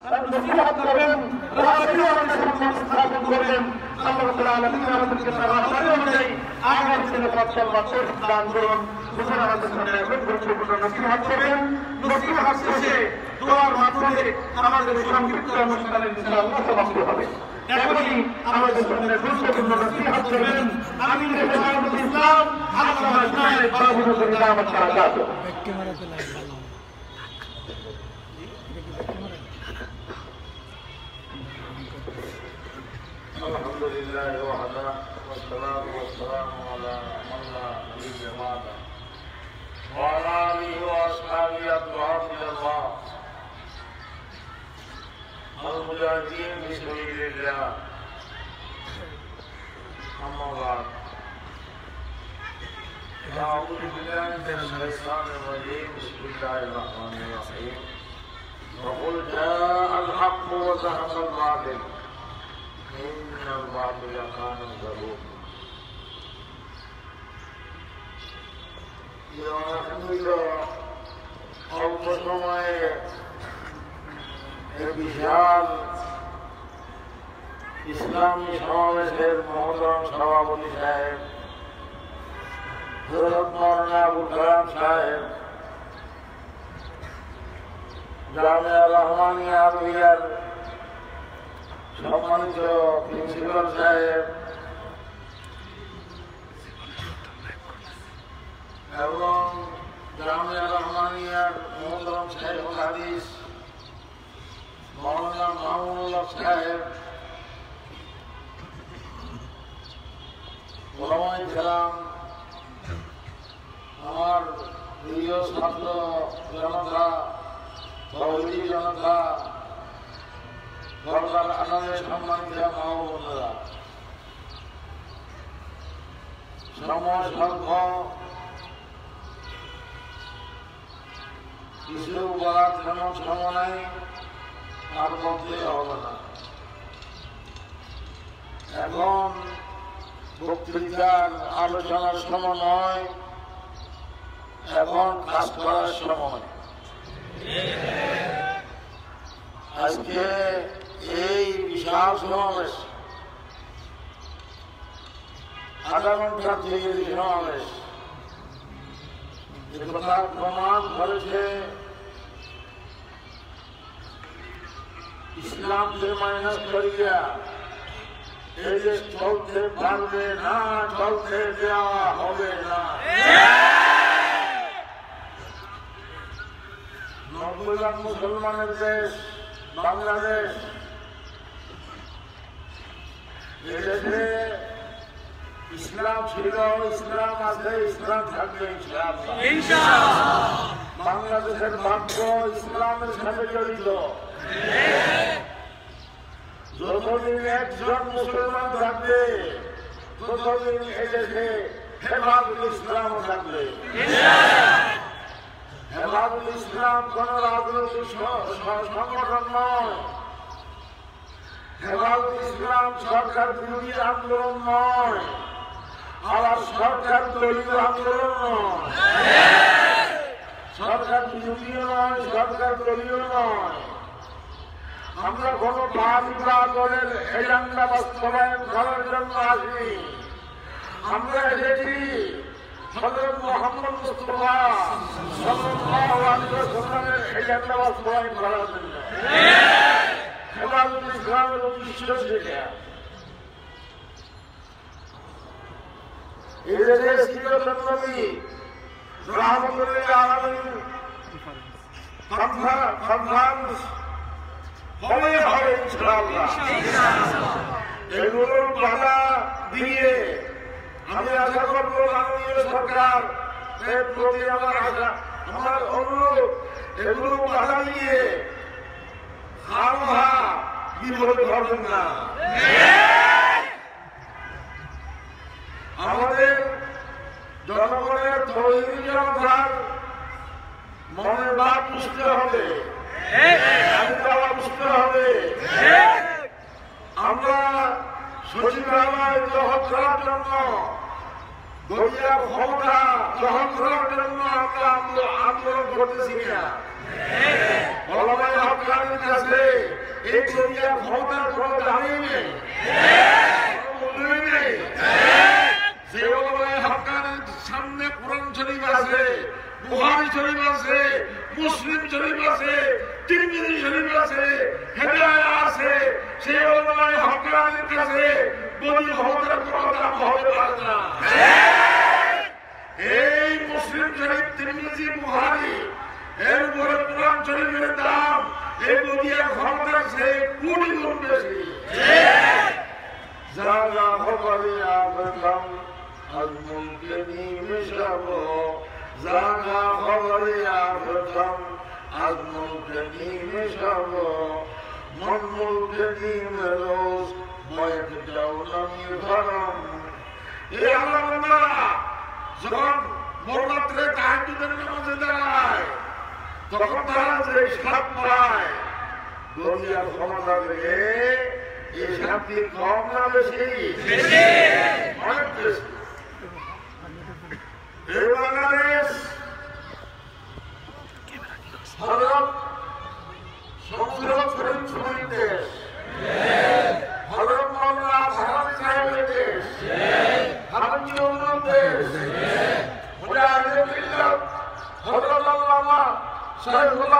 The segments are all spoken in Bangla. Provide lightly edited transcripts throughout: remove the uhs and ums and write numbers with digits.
নসিহত করবেন, স্থাপন করবেন। আল্লাহ রাব্বুল আলামিন আমাদেরকে তার রাস্তা অনুযায়ী আগামী দিনে পথ চলবার তৌফিক দান করুন। হুজুর আমাদের সামনে এখন গুরুত্বপূর্ণ নসিহত করবেন। নসিহত শেষে দোয়ার মাধ্যমে আমাদের সংক্ষিপ্ত অনুষ্ঠানের ইনশাআল্লাহ সমাপ্তি হবে। এখনই আমাদের সামনে গুরুত্বপূর্ণ নসিহত করবেন আমির জামাতুল ইসলাম আল্লামা সাহেব বাবুল দাওয়াত বারাকাতুহু। الحمد لله وحده والصلاة والسلام على من لا نبي بعده وعلى آله وأصحابه أطهار الله المجاهدين في سبيل الله أما بعد أعوذ بالله من الشيطان الرجيم بسم الله الرحمن الرحيم وقل جاء الحق وزهق الباطل إن الباطل كان زهوقا অল্প সময়ে বিশাল ইসলামী সমাবেশের মহতরম সভাপতি সাহেব হযরত মাওলানা আবুল কালাম সাহেব, জামিয়া রহমানিয়া আরবিয়ার সম্মানিত প্রিন্সিপাল সাহেব এবং জামিয়া রহমানিয়ার মহতরম শাইখুল হাদিস মাওলানা মামুনুল্লাহ সাহেব, ওলামায়ে কেরাম, আমার প্রিয় ছাত্র জনতা, তৌহিদি জনতা, দরবার আনন্দের সম্মানিত মা ও বোনেরা, সময় স্বল্প, কিছু বলার তেমন সময় নাই, আর বলতে হবে না। এখন বক্তৃতার আলোচনার সময় নয়, এখন কাজ করার সময়। আজকে এই বিশাল সমাবেশ, আধা ঘন্টার থেকে সমাবেশ, কথা প্রমাণ করেছে ইসলামকে মাইনাস করিয়া এই দেশ চলতে পারবে না, চলতে দেওয়া হবে না। 90 লাখ মুসলমানের দেশ বাংলাদেশ, এদেশে ইসলাম ছিল, ইসলাম আছে, ইসলাম থাকবে ইনশাআল্লাহ। বাংলাদেশের ভাগ্য ইসলামের সাথে জড়িত। যতদিন একজন মুসলমান থাকবে ততদিন এদেশে হেফাজতুল ইসলামও থাকবে। হেফাজতুল ইসলাম কোন রাজনৈতিক সংগঠন নয়, হেফাজতুল ইসলাম সরকার বিরোধী আন্দোলন নয়, আবার সরকার দলীয় আন্দোলন নয়, সরকার বিরোধীও নয়, সরকার দলীয় নয়। আমরা কোন বাহিরা দলের এজেন্ডা বাস্তবায়ন করার জন্য আসি। আমরা এসেছি হযরত মুহাম্মদ মুস্তাফা সাল্লাল্লাহু আলাইহি ওয়াসাল্লামের এজেন্ডা বাস্তবায়ন করার জন্য। হেফাজতুল ইসলামের উদ্দেশ্য সেটা। এই দেশে সিরাতুন নবী রাহমাতুল লিল আলামিন কনফারেন্স হবে ইনশাআল্লাহ। এগুলোর বাধা দিয়ে আমি আশা করবো মাননীয় সরকার এর প্রতি আমার অনুরোধ, এগুলো বাধা দিয়ে খামখা বিপদে পড়বেন না। আমাদের জনগণের তৌহিদি জনতার মনের ভাব বুঝতে হবে, বুঝতে হবে। আমরা সচিবালয় দখল করার জন্য, দলীয় ক্ষমতা দখল করার জন্য আমরা আন্দোলন করতেছি না। ওলামায়ে হক্কানির কাছে এই দুনিয়ার ক্ষমতার কোনো দামই নেই, মূল্যই নেই। যে ওলামায়ে হক্কানির সামনে কোরআন শরীফ আছে, বুখারী শরীফ আছে, মুসলিম শরীফ আছে, তিরমিজি শরীফ আছে, হেদায়াত আছে, সেই ওলামায়ে হক্কানির কাছে বলি ক্ষমতার কোনো দাম হতে পারে না। এই মুসলিম শরীফ, তিরমিজি, বুখারী এর উপরে কোরআন শরীফের দাম এই দুনিয়ার ক্ষমতার চেয়ে কোটি গুণ বেশি। জাগা খবরে আবদাম আল মুলকে নিমিশাব, জাগা খবরে আবদাম আল মুলকে নিমিশাব, মন মুলকে নিমেরোজ ময়ক জাওলামি ধরম। এই আল্লাহ বান্দারা যখন মোররাত্রে তাহাজ্জুদের নামাজে দাঁড়ায়, তখন তারা যে সাপ পায় দুনিয়ার ক্ষমতা থেকে এই শান্তি কম না বেশি? অনেক বেশি। এই বাংলাদেশ হযরত শমসুল শরীফ দেশ, হযরত মাওলানা ভাসানী সাহেবের দেশ, হামিদ উল্লাহ দেশ, মুজাহিদে মিল্লাত হযরত আল্লামা শাইখুল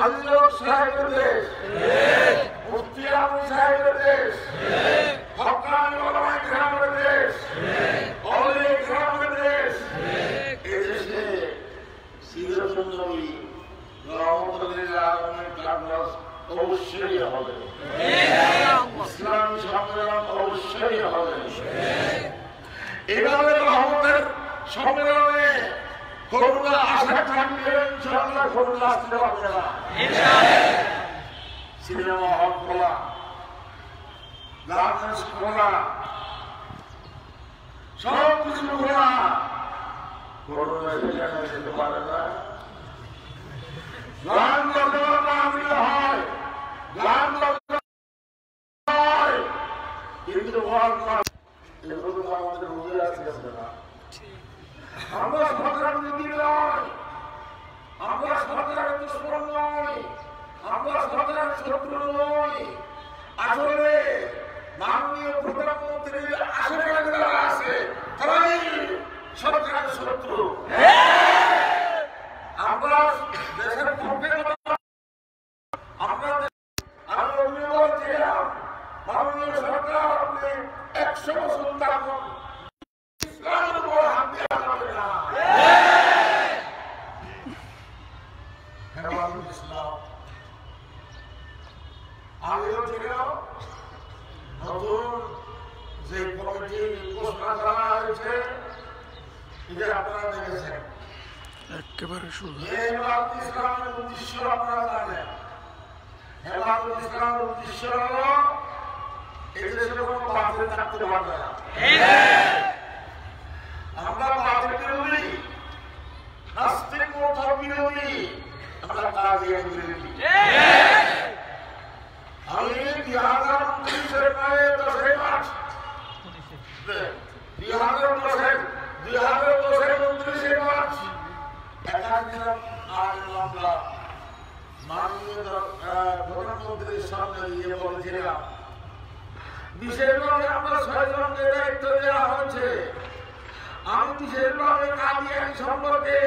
আজিজুর সাহেবের দেশ, মুফতি আমিন সাহেবের দেশ, হক্কানি ওলামায়ে কেরামের দেশ, আউলিয়া কেরামের দেশ। এই দেশে সিরাতুন নবী রহমতুল লিল আলামিন কংগ্রেস অবশ্যই হবে, ইসলামী সম্মেলন অবশ্যই হবে। এভাবে রহমতের সম্মেলনে করুণা আশা থাকলে ইনশাআল্লাহ করুণা আসতে পারবে না। সিনেমা হল খোলা, গার্মেন্টস খোলা, সব কিছু খোলা, করুণা সেখানে যেতে পারে না। গান বাজনা না দিলে হয়, গান বাজনা হয়, কিন্তু এগুলো আমাদের বুঝে আসছে না। আমরা সরকার বিরোধী নয়, আমরা সরকারের দুশ্মন নই, আমরা সরকারের শত্রু নই। আসলে মাননীয় প্রধানমন্ত্রীর আশেপাশে যারা আছে তারাই সরকারের শত্রু। আমরা দেশের পক্ষে আমরা আমি অভিযোগ ছিলাম মাননীয় সরকার আপনি 100 বছর থাকুন, ইসলামের উপর হাত দেওয়া যাবে না। হেফাজতুল ইসলাম আগেও ছিল, নতুন যে কমিটি ঘোষণা করা হয়েছে এটা আপনারা দেখেছেন। একেবারে শুরু হেফাজতুল ইসলামের উদ্দেশ্য আপনারা জানেন। হেফাজতুল ইসলামের উদ্দেশ্য হলো এদেশে কোনো বাতিল থাকতে পারবে না। আমরা বাতিল বিরোধী, নাস্তিক মোর্চার বিরোধী, আমরা কাদিয়ান বিরোধী। আমি 2019-এর 10 মার্চ 2010-এর মার্চ আমরা মাননীয় প্রধানমন্ত্রীর সামনে গিয়ে বলেছিলাম, বিশেষভাবে আমরা 6 জনকে দায়িত্ব দেওয়া হয়েছে। আমি বিশেষভাবে কাদিয়ানী সম্পর্কে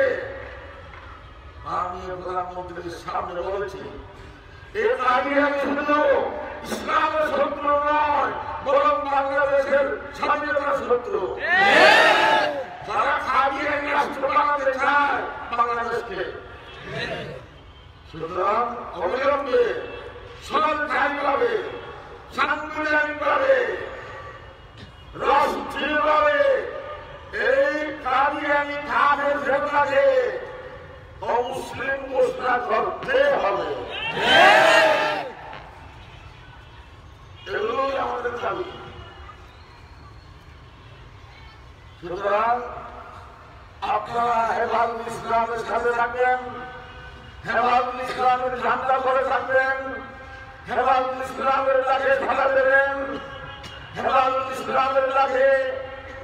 মাননীয় প্রধানমন্ত্রীর সামনে বলেছি, এই কাদিয়ানী শুধু ইসলামের শত্রু নয়, বরং বাংলাদেশের স্বাধীনতার শত্রু। যারা কাদিয়ানী রাষ্ট্র বানাতে চায় বাংলাদেশকে, সুতরাং অবিলম্বে সরকারিভাবে, সাংবিধানিকভাবে, রাষ্ট্রীয়ভাবে এই কাদিয়ানী কাফের ফেতনাকে অমুসলিম ঘোষণা করতে হবে। এগুলোই আমাদের দাবি। সুতরাং আপনারা হেফাজতুল ইসলামের সাথে থাকবেন, হেফাজতুল ইসলামের ঝান্ডা করে থাকবেন, হেফাজতুল ইসলামের ডাকে সাড়া দেবেন, হেফাজতুল ইসলামের ডাকে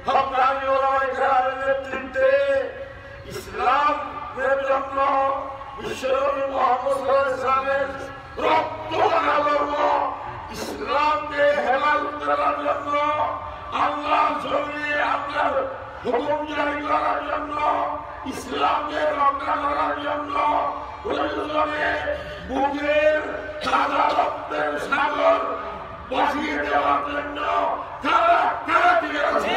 হক্কানি ওলামায়ে কেরামের নেতৃত্বে ইসলামের জন্য বিশ্বনবী মুহাম্মদ সাল্লাল্লাহু আলাইহি ওয়াসাল্লামের রক্ত ধর্ম ইসলামকে হেফাজত করার জন্য আল্লাহর জমিনে আপনার হুকুম জারি করার জন্য ইসলামকে রক্ষা করার জন্য প্রয়োজনে বুকের তাজা রক্তের সাগর বসিয়ে দেওয়ার জন্য তারা টিকে আছে।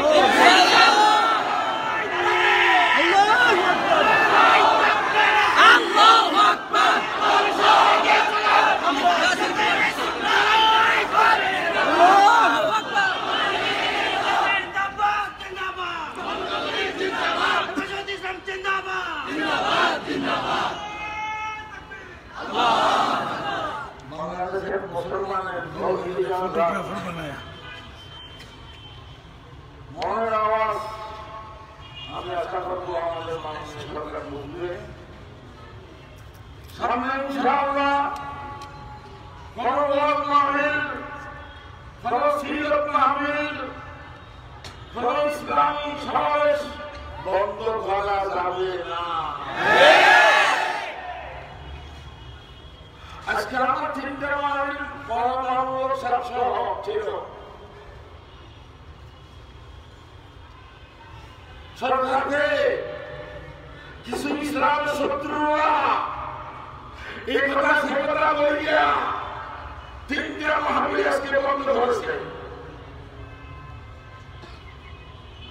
বাংলাদেশের মুসলমানের মনের আওয়াজ আমি আশা করবো আমাদের মাননীয় সরকার বুঝবে। সামনে ইনশাআল্লাহ ফরওয়ার্ড মাহফিল, ফরসিরত মাহফিল, ইসলামী সমাবেশ বন্ধ করা যাবে না। আজকে আমার চিন্তা মাহফিল পরমাণুর সহ ছিল। সরকারকে কিছু ইসলামের শত্রুরা এই কথা সে কথা বলিয়া তিনটা মাহফিল আজকে বন্ধ করেছে।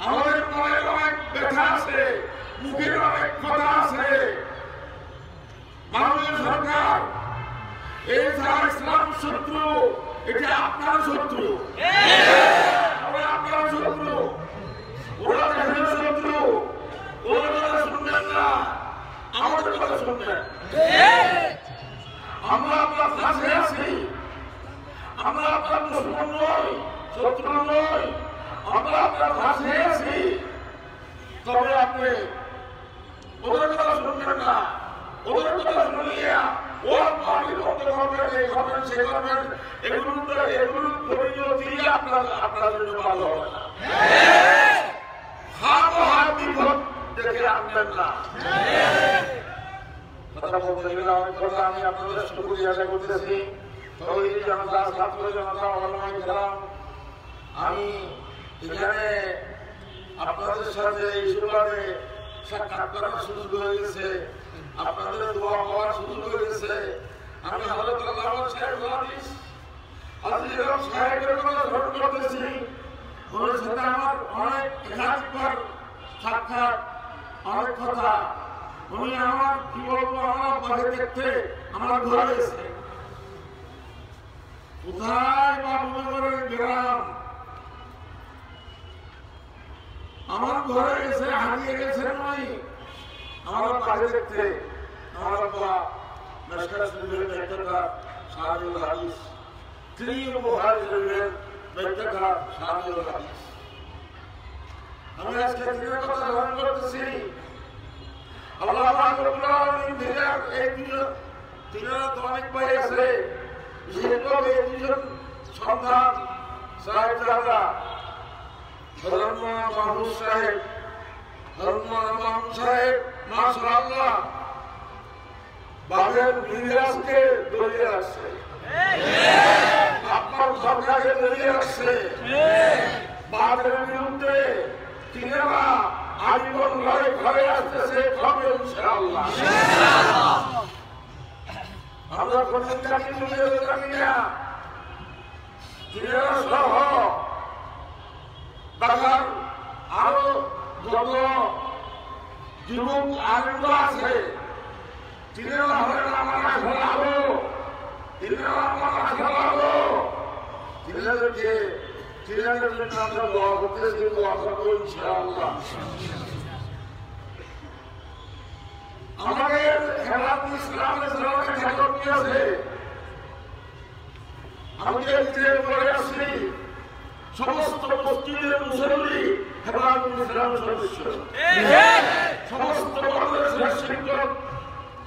আমাদের মনের অনেক ব্যথা আছে, মুখের অনেক কথা আছে। মাননীয় সরকার, এই যারা ইসলাম শত্রু, এটা আপনার শত্রু, আপনার শত্রু, ওরা দেশের শত্রু। ওরা কথা শুনবেন না, আমাদের কথা শুনবেন। আমরা আপনার কাছে আছি, আমরা আপনার দুশমন নই, শত্রু নই, আমরা আপনার কাছে আছি। তবে আপনি ওদের কথা শুনবেন না, ওদের কথা শুনিয়া ওর মাটির বন্ধ করবেন, এই করবেন, সে করবেন, এগুলো ধৈর্য দিয়ে আপনার জন্য ভালো হবে না। হাত বিপদ দেখে আনবেন না। কথা বলতে গেলে অনেক কথা আমি আপনাদের শুকরিয়া আদায় করতেছি। তৌহিদি জনতা, ছাত্র জনতা, ওলামায়ে কেরাম, আমি এখানে আপনাদের সাথে এই সুবাদে সাক্ষাৎ করার সুযোগ হয়ে গেছে, আপনাদের দোয়া হওয়ার সুযোগ হয়ে গেছে। আমি হযরত আল্লামা সাহেব সাহেবের কথা স্মরণ করতেছি। ওনার সাথে আমার অনেক একাধিকবার সাক্ষাৎ, অনেক কথা। উনি আমার কি বলবো, আমার বাড়ি দেখতে আমার ঘরে এসে কোথায় বাবুনগরের গ্রাম, আমার ঘরে এসে হারিয়ে গেছেন উনি আমার বাড়ি দেখতে। আমার আব্বা মেশকাত শরীফের ব্যাখ্যাকার শাহরুল হাদিস, তিনি বুখারী শরীফের ব্যাখ্যাকার শাহরুল হাদিস। আমি আজকে দিনের কথা স্মরণ করতেছি। আল্লাহ পাক রব্বুল আলামিন এই তিনের তো অনেক ভাই আছে, বিশেষভাবে এই দুজন সন্তান সাহেবজাদা হযরত মাহমুদ সাহেব, হযরত মাহমুদ সাহেব মাশাআল্লাহ বাবের মিরাজকে দলিয়ে রাখছে, আপনার সরকারকে দলিয়ে রাখছে। বাবের বিরুদ্ধে তিনারা আজীবন ঘরে ঘরে আসতেছে, হবে ইনশাআল্লাহ। আমরা কোনটা কিন্তু জানি না, তিনারা সহ ঢাকার আরো যত যুবক আলেমরা আছে, তিনারা হলেন আমার আসল আলো, তিনারা আমার আসল আলো। তিনাদের জন্য আমরা দোয়া করতেছি, দোয়া করবো ইনশাআল্লাহ। আমাদের হেফাজত ইসলামের অনেক ঠাকুর আছে। আমি যে বলে আসছি, সমস্ত মসজিদের মুসল্লি হেফাজত ইসলামের সদস্য, সমস্ত বাংলাদেশের শিক্ষক,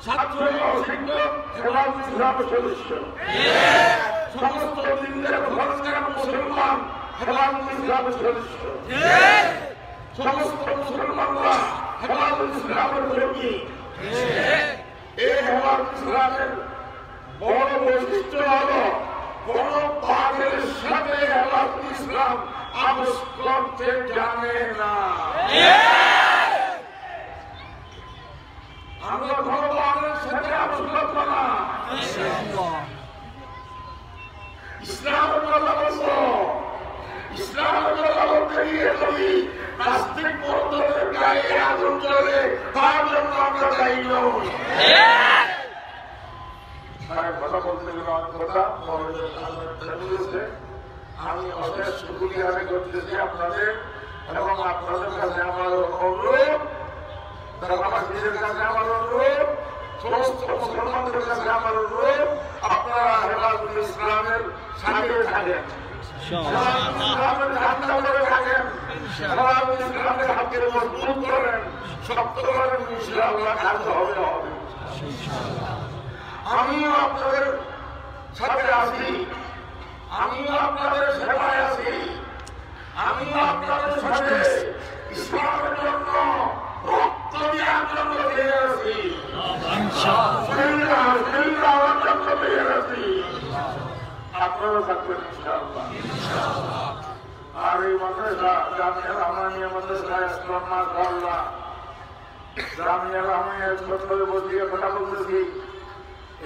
ছাত্র শিক্ষক হেফাজত ইসলামের সদস্য, সমস্ত দিনের ভরসা মুসলমান হেফাজত ইসলামের সদস্য, সমস্ত মুসলমানরা হেফাজত ইসলামের কর্মী। এই হেফাজত ইসলামের বড় বৈশিষ্ট্য হলো কোন পাপের সাথে হেফাজত ইসলাম আপোষ করতে জানে না। আমরা কোনো পাপের সাথে আপোষ করবো না। ইসলামের কথা বলবো, ইসলামের কথা বলতে গিয়ে যদি নাস্তিক মতদের গায়ে আগুন জ্বলে তার জন্য আমরা দায়ী নই। কথা বলতে গেলে অনেক কথা আমি অশেষ শুকরিয়া আদায় করতেছি আপনাদের এবং আপনাদের কাছে আমার অনুরোধ, দেশবাসীদের কাছে আমার অনুরোধ, সমস্ত মুসলমানদের কাছে আমার অনুরোধ, আপনারা হেফাজতুল ইসলামের সাথে থাকেন, ইসলামের ঝান্ডা ধরে থাকেন, ইসলামের হাতকে মজবুত করেন, শক্ত করেন, ইনশাআল্লাহ কাজ হবে হবে। আমিও আপনাদের সাথে আছি, আমিও আপনাদের সেবায় আছি, আমিও আপনাদের সাথে ইসলামের জন্য রক্ত দেওয়ার জন্য দিয়ে আছি, আমার জন্য দিয়ে আছি। আপনারা থাকবেন ইনশাআল্লাহ। আর এই মাদ্রাসা জামিয়া রহমানিয়া মাদ্রাসায় ইসলাম মাশাআল্লাহ, জামিয়া রহমানিয়া ছোট বসিয়ে কথা বলতেছি,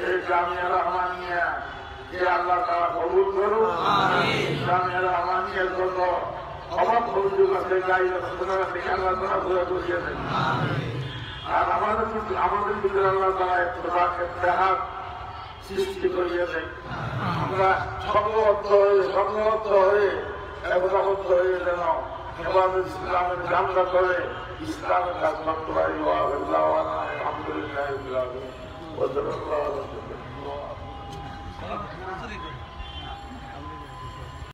এই জামিয়া রহমানিয়া কে আল্লাহ তাআলা কবুল করুন। জামিয়া রহমানিয়ার জন্য অবাক হুজুর কাছে যাই আপনারা থেকে আল্লাহ তাআলা দোয়া করিয়ে দেন। আর আমাদের ভিতরে আল্লাহ তাআলা ইত্তেফাক সৃষ্টি করিয়ে দেন। আমরা সংঘবদ্ধ হয়ে একতাবদ্ধ হয়ে যেন হেফাজত ইসলামের ঝান্ডা করে ইসলামের কাজ করতে পারি। আলহামদুলিল্লাহ।